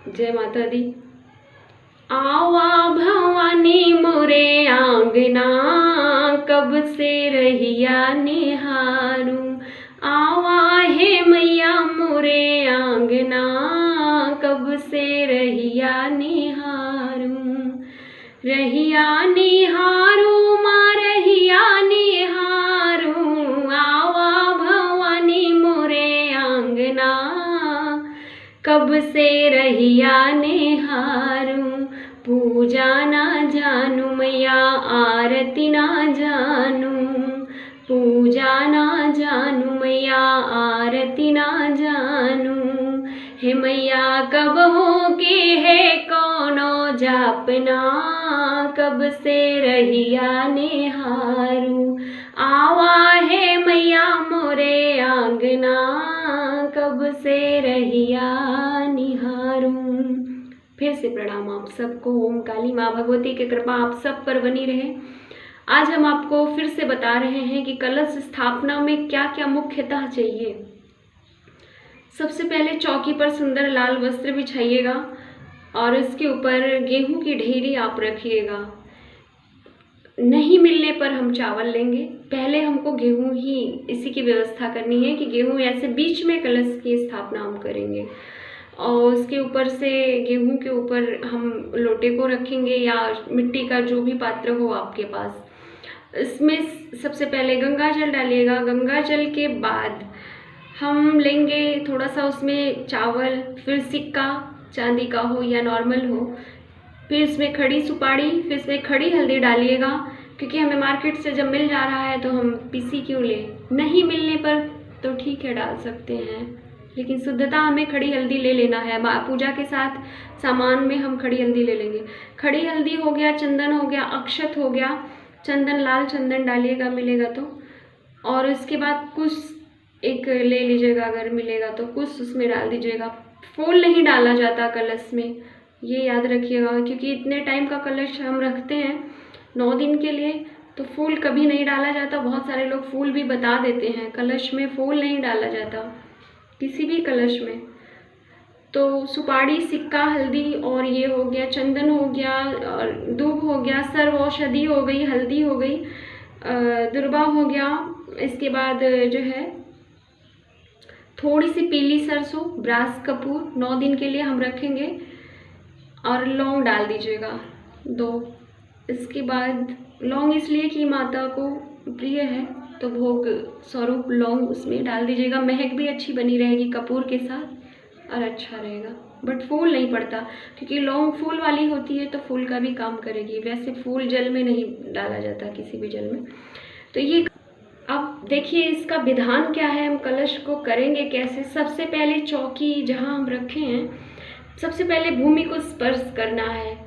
जय माता दी। आवा भवानी मोरे आंगना, कब से रहिया निहारूं। आवा है मैया मोरे आंगना, कब से रहिया निहारूं। रहिया निहारूं माँ रहिया निहारूं। आवा भवानी मोरे आंगना, कब से रहिया निहारूं। पूजा ना जानू मैया आरती ना जानू। पूजा ना जानू मैया आरती ना जानू। हे मैया कब होके है कौनो जापना, कब से रहिया निहारूं। आवा है मैया मोरे आंगना, कब से रहिया निहारूं। फिर से प्रणाम आप सबको। ओम काली माँ भगवती की कृपा आप सब पर बनी रहे। आज हम आपको फिर से बता रहे हैं कि कलश स्थापना में क्या क्या मुख्यतः चाहिए। सबसे पहले चौकी पर सुंदर लाल वस्त्र बिछाइएगा और इसके ऊपर गेहूं की ढेरी आप रखिएगा। नहीं मिलने पर हम चावल लेंगे। पहले हमको गेहूं ही इसी की व्यवस्था करनी है कि गेहूं ऐसे बीच में कलश की स्थापना हम करेंगे और उसके ऊपर से गेहूं के ऊपर हम लोटे को रखेंगे या मिट्टी का जो भी पात्र हो आपके पास। इसमें सबसे पहले गंगा जल डालिएगा। गंगा जल के बाद हम लेंगे थोड़ा सा उसमें चावल, फिर सिक्का चांदी का हो या नॉर्मल हो, फिर इसमें खड़ी सुपारी, फिर इसमें खड़ी हल्दी डालिएगा। क्योंकि हमें मार्केट से जब मिल जा रहा है तो हम पीसी क्यों लें। नहीं मिलने पर तो ठीक है डाल सकते हैं, लेकिन शुद्धता हमें खड़ी हल्दी ले लेना है। पूजा के साथ सामान में हम खड़ी हल्दी ले लेंगे। खड़ी हल्दी हो गया, चंदन हो गया, अक्षत हो गया। चंदन लाल चंदन डालिएगा मिलेगा तो, और इसके बाद कुछ एक ले लीजिएगा अगर मिलेगा तो, कुछ उसमें डाल दीजिएगा। फूल नहीं डाला जाता कलश में, ये याद रखिएगा। क्योंकि इतने टाइम का कलश हम रखते हैं 9 दिन के लिए, तो फूल कभी नहीं डाला जाता। बहुत सारे लोग फूल भी बता देते हैं, कलश में फूल नहीं डाला जाता किसी भी कलश में। तो सुपारी, सिक्का, हल्दी और ये हो गया, चंदन हो गया और दूब हो गया, सर्व औषधि हो गई, हल्दी हो गई, दुर्बा हो गया। इसके बाद जो है थोड़ी सी पीली सरसों, ब्रास कपूर 9 दिन के लिए हम रखेंगे और लौंग डाल दीजिएगा 2। इसके बाद लौंग इसलिए कि माता को प्रिय है तो भोग स्वरूप लौंग उसमें डाल दीजिएगा। महक भी अच्छी बनी रहेगी कपूर के साथ और अच्छा रहेगा। बट फूल नहीं पड़ता क्योंकि लौंग फूल वाली होती है तो फूल का भी काम करेगी। वैसे फूल जल में नहीं डाला जाता किसी भी जल में। तो ये अब देखिए इसका विधान क्या है, हम कलश को करेंगे कैसे। सबसे पहले चौकी जहाँ हम रखे हैं, सबसे पहले भूमि को स्पर्श करना है।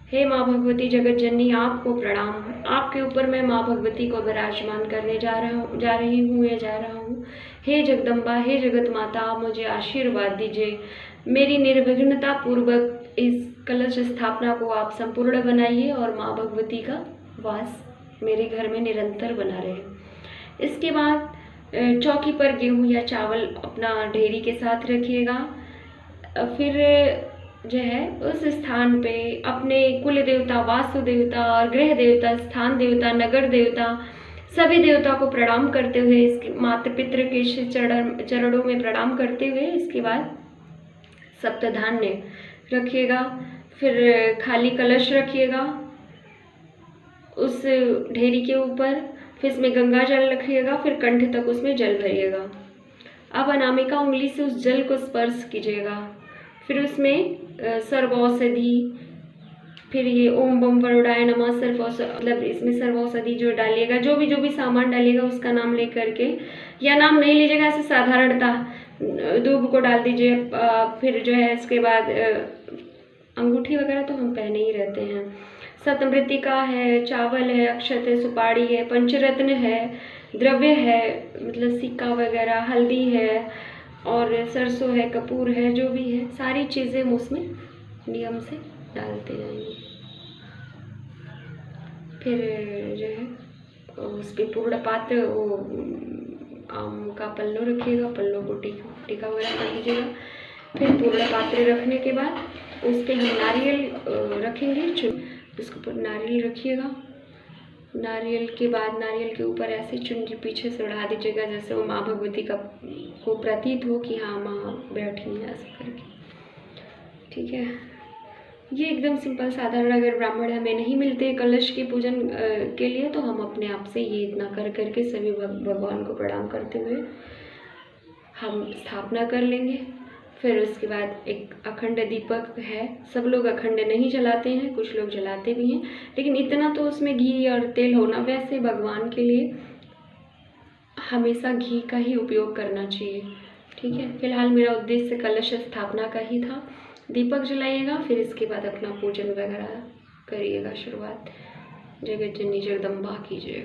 हे माँ भगवती जगत जननी आपको प्रणाम। आपके ऊपर मैं माँ भगवती को विराजमान करने जा रही हूँ। हे जगदम्बा, हे जगत माता, आप मुझे आशीर्वाद दीजिए। मेरी निर्विघ्नता पूर्वक इस कलश स्थापना को आप संपूर्ण बनाइए और माँ भगवती का वास मेरे घर में निरंतर बना रहे। इसके बाद चौकी पर गेहूँ या चावल अपना ढेरी के साथ रखिएगा। फिर जो है उस स्थान पे अपने कुल देवता, वास्तु देवता और गृह देवता, स्थान देवता, नगर देवता, सभी देवता को प्रणाम करते हुए, इसके माता पितृ के चरणों में प्रणाम करते हुए इसके बाद सप्तधान्य रखिएगा। फिर खाली कलश रखिएगा उस ढेरी के ऊपर। फिर इसमें गंगा जल रखिएगा, फिर कंठ तक उसमें जल भरिएगा। अब अनामिका उंगली से उस जल को स्पर्श कीजिएगा। फिर उसमें सर्व औषधि, फिर ये ओम बम वरुणाय नमः सर्व औषधि, मतलब इसमें सर्व औषधि जो डालिएगा, जो भी सामान डालिएगा उसका नाम ले करके, या नाम नहीं लीजिएगा, ऐसे साधारणता दूब को डाल दीजिए। फिर जो है इसके बाद अंगूठी वगैरह तो हम पहने ही रहते हैं। सतमृतिका है, चावल है, अक्षत है, सुपारी है, पंचरत्न है, द्रव्य है, मतलब सिक्का वगैरह, हल्दी है और सरसों है, कपूर है, जो भी है सारी चीज़ें हम उसमें नियम से डालते जाएंगे। फिर जो है उस पर पूर्ण पात्र वो आम का पल्लो रखिएगा, पल्लो को टीका वगैरह कर लीजिएगा। फिर पूर्ण पात्र रखने के बाद उस पर हम नारियल रखेंगे, उसके ऊपर नारियल रखिएगा। नारियल के बाद नारियल के ऊपर ऐसे चुनरी पीछे से उड़ा दीजिएगा जैसे वो माँ भगवती का को प्रतीत हो कि हाँ माँ बैठी हैं ऐसे करके। ठीक है, ये एकदम सिंपल साधारण, अगर ब्राह्मण हमें नहीं मिलते कलश के पूजन के लिए तो हम अपने आप से ये इतना कर करके सभी भगवान को प्रणाम करते हुए हम स्थापना कर लेंगे। फिर उसके बाद एक अखंड दीपक है, सब लोग अखंड नहीं जलाते हैं, कुछ लोग जलाते भी हैं, लेकिन इतना तो उसमें घी और तेल होना, वैसे भगवान के लिए हमेशा घी का ही उपयोग करना चाहिए। ठीक है, फिलहाल मेरा उद्देश्य कलश स्थापना का ही था। दीपक जलाइएगा, फिर इसके बाद अपना पूजन वगैरह करिएगा शुरुआत। जगत जननी जगदम्बा कीजिए।